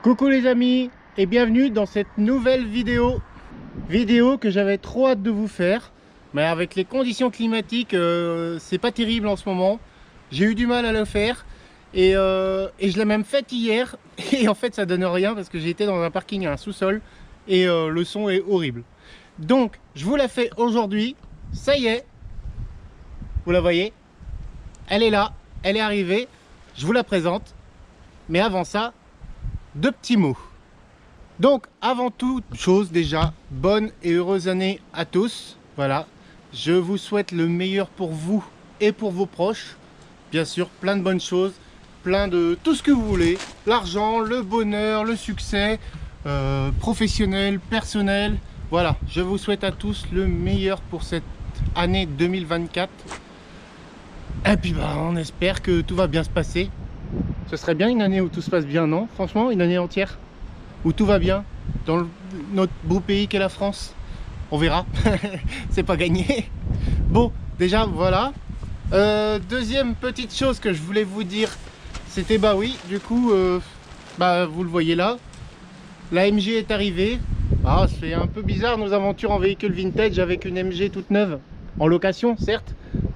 Coucou les amis et bienvenue dans cette nouvelle vidéo que j'avais trop hâte de vous faire, mais avec les conditions climatiques c'est pas terrible en ce moment. J'ai eu du mal à le faire et je l'ai même faite hier et en fait ça donne rien parce que j'ai été dans un parking à un sous-sol et le son est horrible. Donc je vous la fais aujourd'hui. Ça y est, vous la voyez, elle est là, elle est arrivée, je vous la présente. Mais avant ça, deux petits mots. Donc avant toute chose déjà, bonne et heureuse année à tous. Voilà, je vous souhaite le meilleur pour vous et pour vos proches. Bien sûr, plein de bonnes choses, plein de tout ce que vous voulez. L'argent, le bonheur, le succès, professionnel, personnel. Voilà, je vous souhaite à tous le meilleur pour cette année 2024. Et puis bah, on espère que tout va bien se passer. Ce serait bien une année où tout se passe bien, non? Franchement, une année entière où tout va bien dans notre beau pays qu'est la France. On verra. C'est pas gagné. Bon, déjà, voilà. Deuxième petite chose que je voulais vous dire, c'était bah oui, du coup, vous le voyez là, la MG est arrivée. Ah, c'est un peu bizarre nos aventures en véhicule vintage avec une MG toute neuve. En location, certes,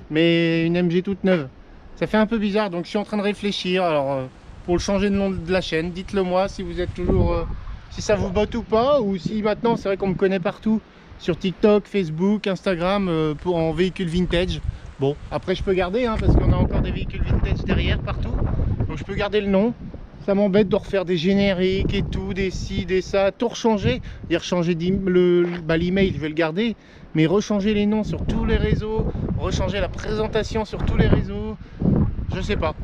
mais une MG toute neuve. Ça fait un peu bizarre, donc je suis en train de réfléchir. Alors pour le changer de nom de la chaîne, dites-le moi si vous êtes toujours si ça vous botte ou pas, ou si maintenant c'est vrai qu'on me connaît partout sur TikTok, Facebook, Instagram en véhicule vintage. Bon, après je peux garder parce qu'on a encore des véhicules vintage derrière partout, donc je peux garder le nom. Ça m'embête de refaire des génériques et tout, des ci, des ça, tout rechanger. Dire changer l'email, je vais le garder, mais rechanger les noms sur tous les réseaux, rechanger la présentation sur tous les réseaux, je sais pas.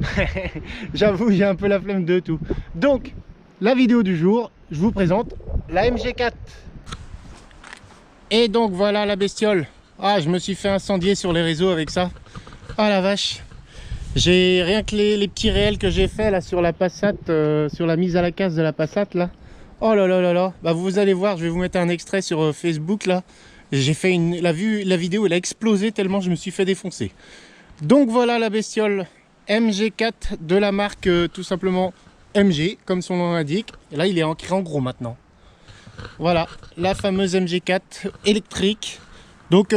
J'avoue, j'ai un peu la flemme de tout. Donc, la vidéo du jour, je vous présente la MG4. Et donc voilà la bestiole. Ah, je me suis fait incendier sur les réseaux avec ça. Ah la vache. J'ai rien que les petits réels que j'ai fait là sur la Passat, sur la mise à la casse de la Passat là. Oh là là là là. Bah vous allez voir, je vais vous mettre un extrait sur Facebook là. J'ai fait la vidéo, elle a explosé tellement je me suis fait défoncer. Donc voilà la bestiole MG4 de la marque tout simplement MG, comme son nom l'indique. Et là il est ancré en gros maintenant. Voilà, la fameuse MG4 électrique. Donc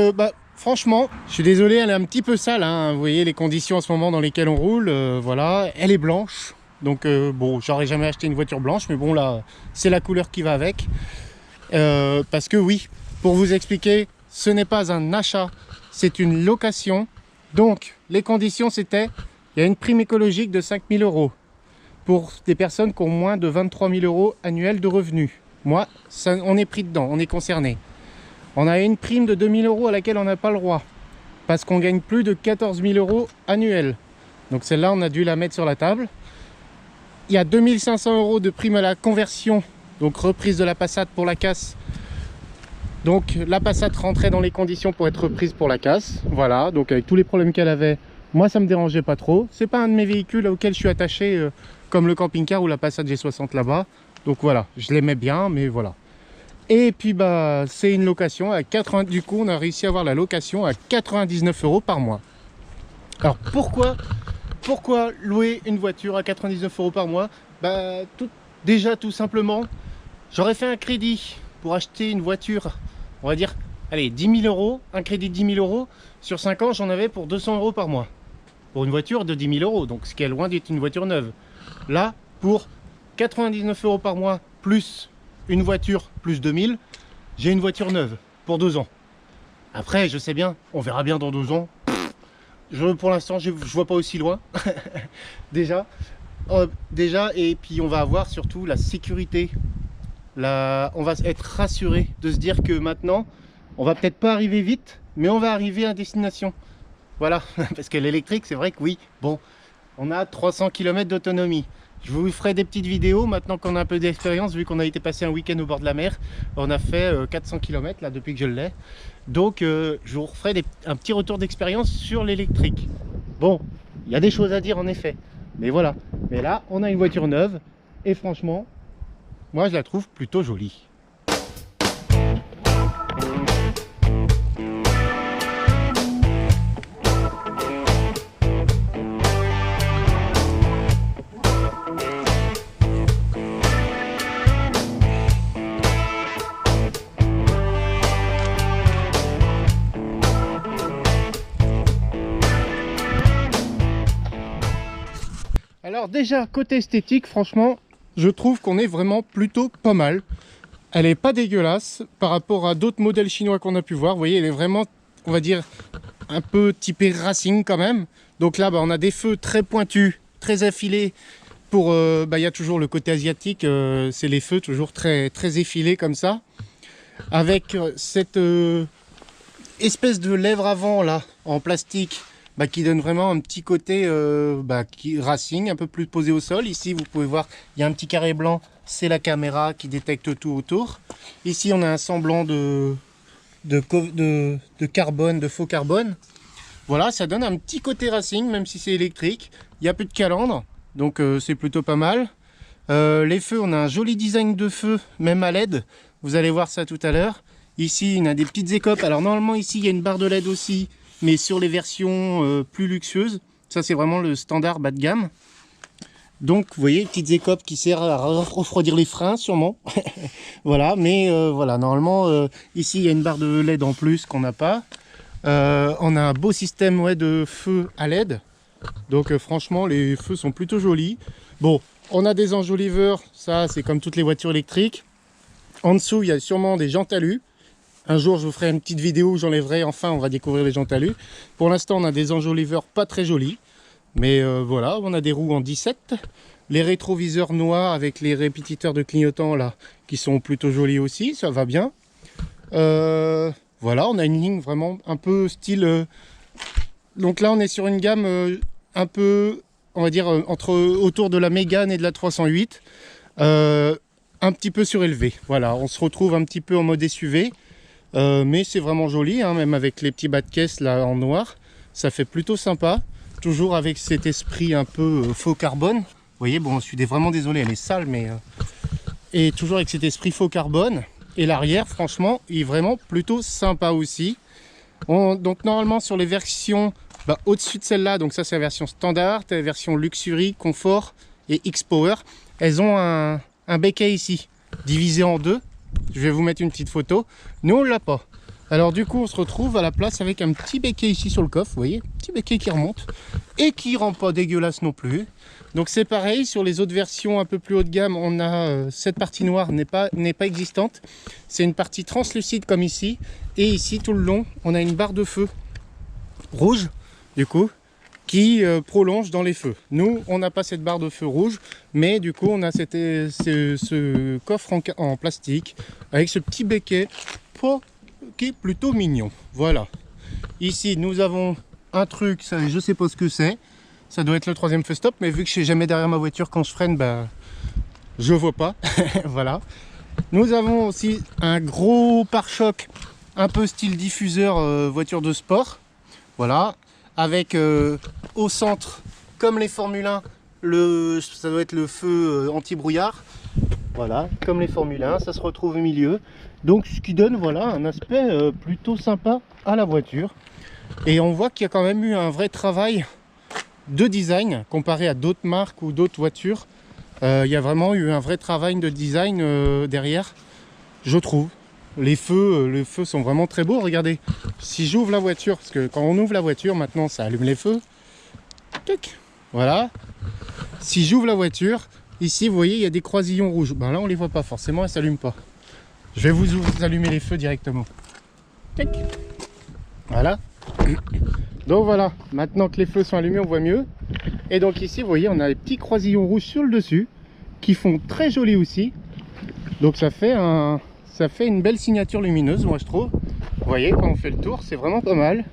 franchement, je suis désolé, elle est un petit peu sale, hein. Vous voyez les conditions en ce moment dans lesquelles on roule, voilà. Elle est blanche, donc bon, j'aurais jamais acheté une voiture blanche, mais bon là, c'est la couleur qui va avec. Parce que oui, pour vous expliquer, ce n'est pas un achat, c'est une location. Donc, les conditions c'était, il y a une prime écologique de 5 000 € pour des personnes qui ont moins de 23 000 € annuels de revenus. Moi, ça, on est pris dedans, on est concerné. On a une prime de 2 000 € à laquelle on n'a pas le droit, parce qu'on gagne plus de 14 000 € annuels. Donc celle-là, on a dû la mettre sur la table. Il y a 2 500 € de prime à la conversion, donc reprise de la Passat pour la casse. Donc la Passat rentrait dans les conditions pour être reprise pour la casse. Voilà, donc avec tous les problèmes qu'elle avait, moi ça me dérangeait pas trop. C'est pas un de mes véhicules auxquels je suis attaché, comme le camping-car ou la Passat G60 là-bas. Donc voilà, je l'aimais bien, mais voilà. Et puis bah c'est une location à 80. Du coup on a réussi à avoir la location à 99 € par mois. Alors pourquoi louer une voiture à 99 € par mois? Bah déjà tout simplement, j'aurais fait un crédit pour acheter une voiture, on va dire, allez 10 000 €, un crédit de 10 000 €, sur 5 ans j'en avais pour 200 € par mois. Pour une voiture de 10 000 €, donc ce qui est loin d'être une voiture neuve. Là, pour 99 € par mois, plus une voiture plus 2000, j'ai une voiture neuve pour 2 ans. Après, je sais bien, on verra bien dans 2 ans. Pour l'instant, je vois pas aussi loin. déjà, et puis on va avoir surtout la sécurité. On va être rassuré de se dire que maintenant, on va peut-être pas arriver vite, mais on va arriver à destination. Voilà, parce que l'électrique, c'est vrai que oui, bon, on a 300 km d'autonomie. Je vous ferai des petites vidéos maintenant qu'on a un peu d'expérience, vu qu'on a été passer un week-end au bord de la mer. On a fait 400 km là depuis que je l'ai. Donc je vous referai un petit retour d'expérience sur l'électrique. Bon, il y a des choses à dire en effet. Mais voilà. Mais là, on a une voiture neuve. Et franchement, moi je la trouve plutôt jolie. Alors déjà, côté esthétique, franchement, je trouve qu'on est vraiment plutôt pas mal. Elle est pas dégueulasse par rapport à d'autres modèles chinois qu'on a pu voir. Vous voyez, elle est vraiment, on va dire, un peu typée racing quand même. Donc là, on a des feux très pointus, très affilés. Pour, y a toujours le côté asiatique, c'est les feux toujours très effilés comme ça. Avec cette espèce de lèvre avant là, en plastique, qui donne vraiment un petit côté racing, un peu plus posé au sol. Ici, vous pouvez voir, il y a un petit carré blanc, c'est la caméra qui détecte tout autour. Ici, on a un semblant de carbone, de faux carbone. Voilà, ça donne un petit côté racing, même si c'est électrique. Il n'y a plus de calandre, donc c'est plutôt pas mal. Les feux, on a un joli design de feu, même à LED. Vous allez voir ça tout à l'heure. Ici, on a des petites écopes. Alors normalement, ici, il y a une barre de LED aussi, mais sur les versions plus luxueuses. Ça, c'est vraiment le standard bas de gamme. Donc, vous voyez, petites écopes qui servent à refroidir les freins, sûrement. Voilà, mais voilà, normalement, ici, il y a une barre de LED en plus qu'on n'a pas. On a un beau système de feu à LED. Donc, franchement, les feux sont plutôt jolis. Bon, on a des enjoliveurs, ça, c'est comme toutes les voitures électriques. En dessous, il y a sûrement des jantes alu. Un jour, je vous ferai une petite vidéo où j'enlèverai. Enfin, on va découvrir les jantes alu. Pour l'instant, on a des enjoliveurs pas très jolis. Mais voilà, on a des roues en 17. Les rétroviseurs noirs avec les répétiteurs de clignotants là, qui sont plutôt jolis aussi, ça va bien. Voilà, on a une ligne vraiment un peu style... Donc là, on est sur une gamme un peu, on va dire, autour de la Mégane et de la 308. Un petit peu surélevé. Voilà, on se retrouve un petit peu en mode SUV. Mais c'est vraiment joli, hein, même avec les petits bas de caisse là en noir. Ça fait plutôt sympa. Toujours avec cet esprit un peu faux carbone. Vous voyez, bon, je suis vraiment désolé, elle est sale, mais... Et toujours avec cet esprit faux carbone. Et l'arrière, franchement, il est vraiment plutôt sympa aussi. Donc normalement, sur les versions au-dessus de celle-là, donc ça c'est la version standard, la version Luxury, Confort et X-Power, elles ont un béquet ici, divisé en deux. Je vais vous mettre une petite photo. Nous, on l'a pas. Alors du coup, on se retrouve à la place avec un petit béquet ici sur le coffre, vous voyez, petit béquet qui remonte et qui rend pas dégueulasse non plus. Donc c'est pareil, sur les autres versions un peu plus haut de gamme, on a cette partie noire n'est pas existante. C'est une partie translucide comme ici. Et ici, tout le long, on a une barre de feu rouge, du coup, qui prolonge dans les feux. Nous, on n'a pas cette barre de feu rouge, mais du coup, on a ce coffre en plastique avec ce petit béquet qui est plutôt mignon. Voilà. Ici, nous avons un truc, ça, je sais pas ce que c'est. Ça doit être le troisième feu stop, mais vu que je suis jamais derrière ma voiture quand je freine, je vois pas. Voilà. Nous avons aussi un gros pare-choc, un peu style diffuseur voiture de sport. Voilà. Avec au centre, comme les Formule 1, ça doit être le feu anti-brouillard. Voilà, comme les Formule 1, ça se retrouve au milieu. Donc ce qui donne voilà, un aspect plutôt sympa à la voiture. Et on voit qu'il y a quand même eu un vrai travail de design comparé à d'autres marques ou d'autres voitures. Il y a vraiment eu un vrai travail de design derrière, je trouve. Les feux sont vraiment très beaux. Regardez, si j'ouvre la voiture, parce que quand on ouvre la voiture, maintenant ça allume les feux. Tac, voilà. Si j'ouvre la voiture, ici vous voyez il y a des croisillons rouges. Là on les voit pas forcément, elles ne s'allument pas. Je vais vous allumer les feux directement. Tac. Voilà. Donc voilà, maintenant que les feux sont allumés, on voit mieux. Et donc ici vous voyez on a les petits croisillons rouges sur le dessus qui font très joli aussi. Donc ça fait une belle signature lumineuse, moi je trouve. Vous voyez, quand on fait le tour, c'est vraiment pas mal.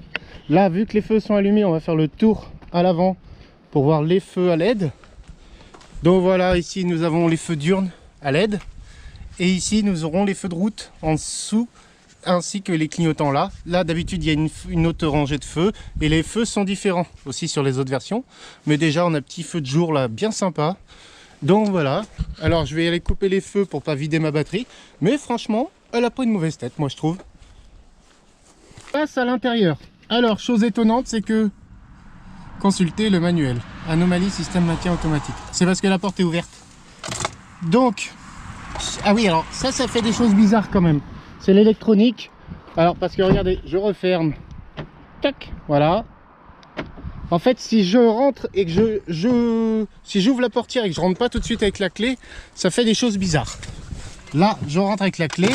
Là, vu que les feux sont allumés, on va faire le tour à l'avant pour voir les feux à LED. Donc voilà, ici nous avons les feux diurnes à LED. Et ici, nous aurons les feux de route en dessous, ainsi que les clignotants là. Là, d'habitude, il y a une autre rangée de feux. Et les feux sont différents aussi sur les autres versions. Mais déjà, on a un petit feu de jour là, bien sympa. Donc voilà, alors je vais aller couper les feux pour pas vider ma batterie, mais franchement, elle a pas une mauvaise tête, moi je trouve. Passe à l'intérieur. Alors, chose étonnante, c'est que consultez le manuel. Anomalie système maintien automatique. C'est parce que la porte est ouverte. Donc, ah oui, alors ça fait des choses bizarres quand même. C'est l'électronique. Alors parce que regardez, je referme. Tac, voilà. En fait, si je rentre et que si j'ouvre la portière et que je rentre pas tout de suite avec la clé, ça fait des choses bizarres. Là, je rentre avec la clé.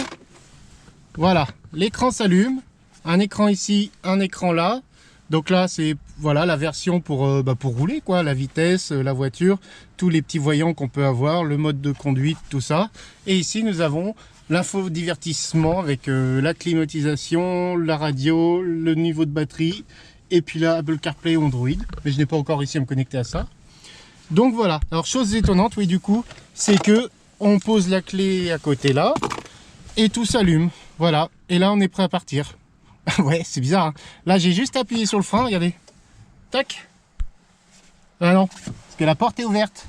Voilà, l'écran s'allume. Un écran ici, un écran là. Donc là, c'est voilà la version pour rouler, quoi, la vitesse, la voiture, tous les petits voyants qu'on peut avoir, le mode de conduite, tout ça. Et ici, nous avons l'info divertissement avec la climatisation, la radio, le niveau de batterie, et puis là, Apple CarPlay ou Android. Mais je n'ai pas encore réussi à me connecter à ça. Donc voilà. Alors, chose étonnante, oui, du coup, c'est que on pose la clé à côté là, et tout s'allume. Voilà. Et là, on est prêt à partir. Ouais, c'est bizarre, hein. Là, j'ai juste appuyé sur le frein, regardez. Tac. Ah non, parce que la porte est ouverte.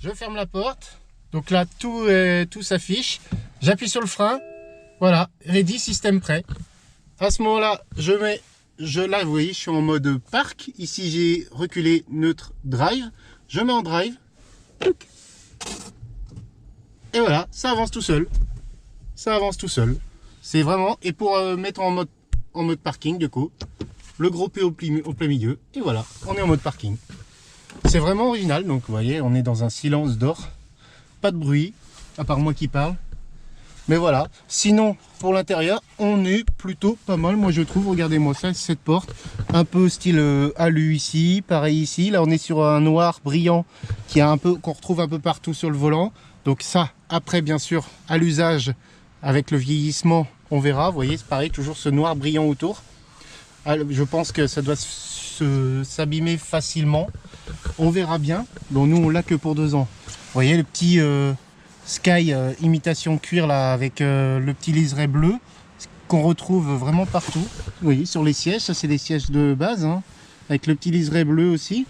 Je ferme la porte. Donc là, tout s'affiche. J'appuie sur le frein. Voilà, ready, système prêt. À ce moment-là, là, vous voyez, je suis en mode parc. Ici, j'ai reculé neutre drive. Je mets en drive. Et voilà, ça avance tout seul. Ça avance tout seul. C'est vraiment, et pour mettre en mode parking, du coup, le gros P au plein milieu, et voilà, on est en mode parking. C'est vraiment original, donc vous voyez, on est dans un silence d'or, pas de bruit, à part moi qui parle. Mais voilà, sinon, pour l'intérieur, on est plutôt pas mal, moi je trouve, regardez-moi ça, cette porte, un peu style alu ici, pareil ici, là on est sur un noir brillant, qu'on retrouve un peu partout sur le volant. Donc ça, après bien sûr, à l'usage, avec le vieillissement, on verra, vous voyez, c'est pareil, toujours ce noir brillant autour. Je pense que ça doit s'abîmer facilement. On verra bien. Bon, nous, on l'a que pour 2 ans. Vous voyez, le petit Sky imitation cuir, là, avec le petit liseré bleu, qu'on retrouve vraiment partout. Vous voyez, sur les sièges, ça, c'est des sièges de base, hein, avec le petit liseré bleu aussi.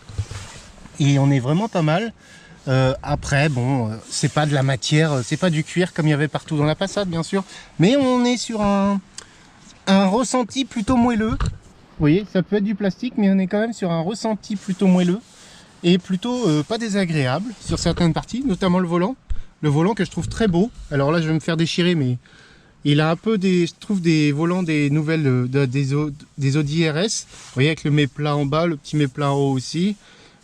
Et on est vraiment pas mal. Après, bon, c'est pas de la matière, c'est pas du cuir comme il y avait partout dans la Passat, bien sûr, mais on est sur un ressenti plutôt moelleux. Vous voyez, ça peut être du plastique, mais on est quand même sur un ressenti plutôt moelleux et plutôt pas désagréable sur certaines parties, notamment le volant que je trouve très beau. Alors là, je vais me faire déchirer, mais il a un peu je trouve des volants des nouvelles des Audi RS. Vous voyez, avec le méplat en bas, le petit méplat en haut aussi,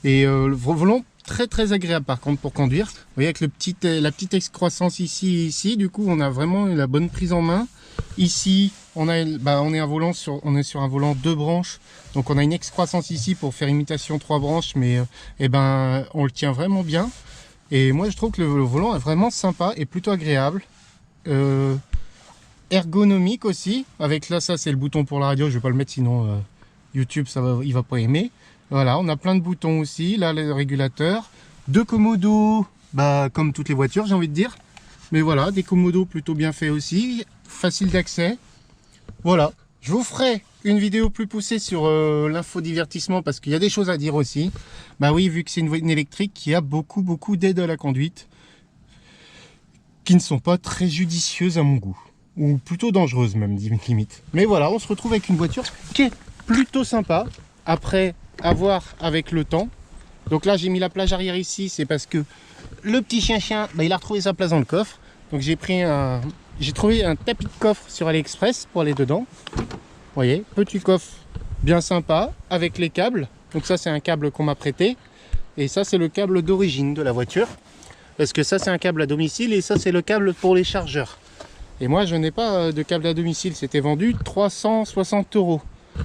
et le volant très agréable par contre pour conduire. Vous voyez, avec la petite excroissance ici et ici, du coup on a vraiment la bonne prise en main. Ici on est sur un volant 2 branches, donc on a une excroissance ici pour faire imitation 3 branches, mais on le tient vraiment bien. Et moi je trouve que le volant est vraiment sympa et plutôt agréable, ergonomique aussi. Avec là, ça c'est le bouton pour la radio, je vais pas le mettre sinon YouTube il va pas aimer. Voilà, on a plein de boutons aussi, là le régulateur, 2 commodos, comme toutes les voitures j'ai envie de dire, mais voilà, des commodos plutôt bien faits aussi, facile d'accès. Voilà, je vous ferai une vidéo plus poussée sur l'infodivertissement parce qu'il y a des choses à dire aussi. Bah oui, vu que c'est une électrique qui a beaucoup d'aides à la conduite, qui ne sont pas très judicieuses à mon goût, ou plutôt dangereuses même limite. Mais voilà, on se retrouve avec une voiture qui est plutôt sympa, après à voir avec le temps. Donc là j'ai mis la plage arrière ici, c'est parce que le petit chien il a retrouvé sa place dans le coffre. Donc j'ai trouvé un tapis de coffre sur AliExpress pour aller dedans. Vous voyez, petit coffre bien sympa avec les câbles. Donc ça c'est un câble qu'on m'a prêté, et ça c'est le câble d'origine de la voiture, parce que ça c'est un câble à domicile et ça c'est le câble pour les chargeurs. Et moi je n'ai pas de câble à domicile, c'était vendu 360 €.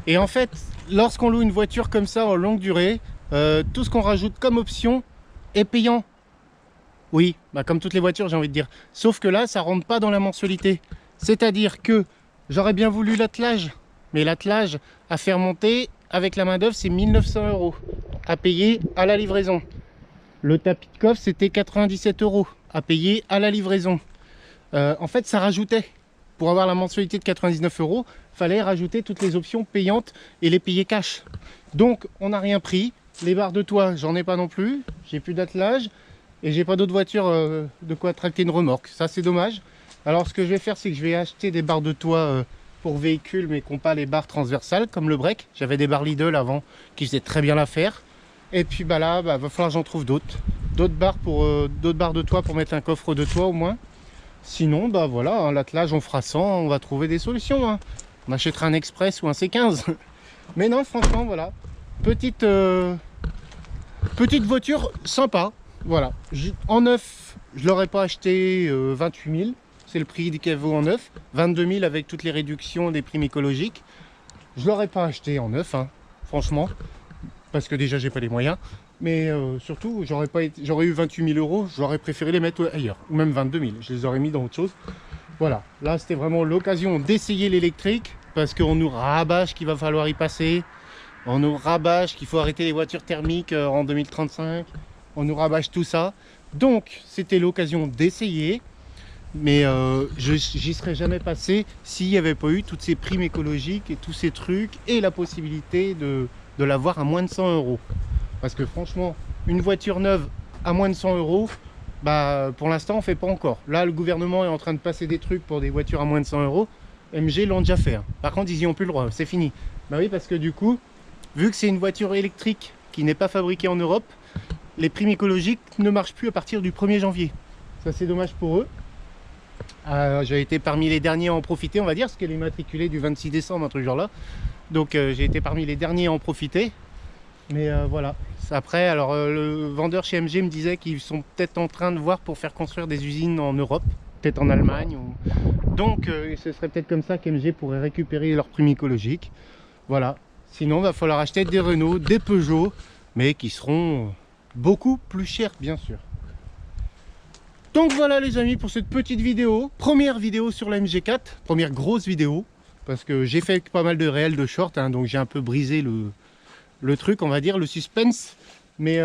Et en fait, lorsqu'on loue une voiture comme ça en longue durée, tout ce qu'on rajoute comme option est payant. Oui, comme toutes les voitures j'ai envie de dire. Sauf que là, ça rentre pas dans la mensualité. C'est-à-dire que j'aurais bien voulu l'attelage, mais l'attelage à faire monter avec la main d'œuvre, c'est 1 900 € à payer à la livraison. Le tapis de coffre, c'était 97 € à payer à la livraison. En fait, ça rajoutait. Pour avoir la mensualité de 99 €, fallait rajouter toutes les options payantes et les payer cash. Donc, on n'a rien pris. Les barres de toit, j'en ai pas non plus. J'ai plus d'attelage et j'ai pas d'autre voiture de quoi tracter une remorque. Ça, c'est dommage. Alors, ce que je vais faire, c'est que je vais acheter des barres de toit pour véhicules, mais qui n'ont pas les barres transversales, comme le break. J'avais des barres Lidl avant qui faisaient très bien l'affaire. Et puis, là, va falloir que j'en trouve d'autres. D'autres barres de toit pour mettre un coffre de toit au moins. Sinon, voilà, hein, l'attelage, on fera 100, on va trouver des solutions. Hein. On achètera un Express ou un C15. Mais non, franchement, voilà. Petite, petite voiture sympa. Voilà. En neuf, je l'aurais pas acheté 28 000. C'est le prix qu'elle vaut en neuf. 22 000 avec toutes les réductions des primes écologiques. Je l'aurais pas acheté en neuf, hein, franchement. Parce que déjà, j'ai pas les moyens. Mais surtout, j'aurais eu 28 000 euros. J'aurais préféré les mettre ailleurs. Ou même 22 000. Je les aurais mis dans autre chose. Voilà. Là, c'était vraiment l'occasion d'essayer l'électrique. Parce qu'on nous rabâche qu'il va falloir y passer. On nous rabâche qu'il faut arrêter les voitures thermiques en 2035. On nous rabâche tout ça. Donc, c'était l'occasion d'essayer. Mais j'y serais jamais passé s'il n'y avait pas eu toutes ces primes écologiques et tous ces trucs. Et la possibilité de l'avoir à moins de 100 euros. Parce que franchement, une voiture neuve à moins de 100 euros, bah, pour l'instant, on ne fait pas encore. Là, le gouvernement est en train de passer des trucs pour des voitures à moins de 100 euros. MG l'ont déjà fait. Hein. Par contre, ils n'y ont plus le droit. C'est fini. Bah oui, parce que du coup, vu que c'est une voiture électrique qui n'est pas fabriquée en Europe, les primes écologiques ne marchent plus à partir du 1er janvier. Ça, c'est dommage pour eux. J'ai été parmi les derniers à en profiter, on va dire, parce qu'elle est immatriculée du 26 décembre, un truc genre là. Donc, j'ai été parmi les derniers à en profiter. Mais voilà. Après, alors, le vendeur chez MG me disait qu'ils sont peut-être en train de voir pour faire construire des usines en Europe, peut-être en Allemagne. Donc, ce serait peut-être comme ça qu'MG pourrait récupérer leurs primes écologiques. Voilà. Sinon, il va falloir acheter des Renault, des Peugeot, mais qui seront beaucoup plus chers, bien sûr. Donc voilà les amis pour cette petite vidéo. Première vidéo sur la MG4, première grosse vidéo. Parce que j'ai fait pas mal de réels, de shorts, hein, donc j'ai un peu brisé le truc, on va dire, le suspense. Mais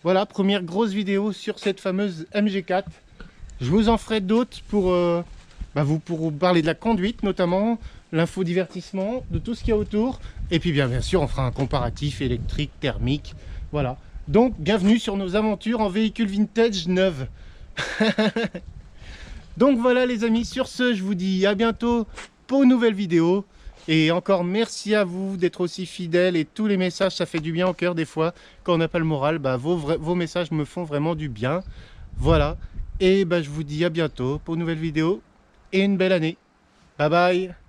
voilà, première grosse vidéo sur cette fameuse MG4. Je vous en ferai d'autres pour vous parler de la conduite notamment, l'infodivertissement, de tout ce qu'il y a autour. Et puis bien sûr, on fera un comparatif électrique, thermique. Voilà. Donc, bienvenue sur nos aventures en véhicule vintage neuf. Donc voilà les amis, sur ce, je vous dis à bientôt pour une nouvelle vidéo. Et encore merci à vous d'être aussi fidèles et tous les messages, ça fait du bien au cœur des fois. Quand on n'a pas le moral, vos messages me font vraiment du bien. Voilà. Et je vous dis à bientôt pour une nouvelle vidéo et une belle année. Bye bye.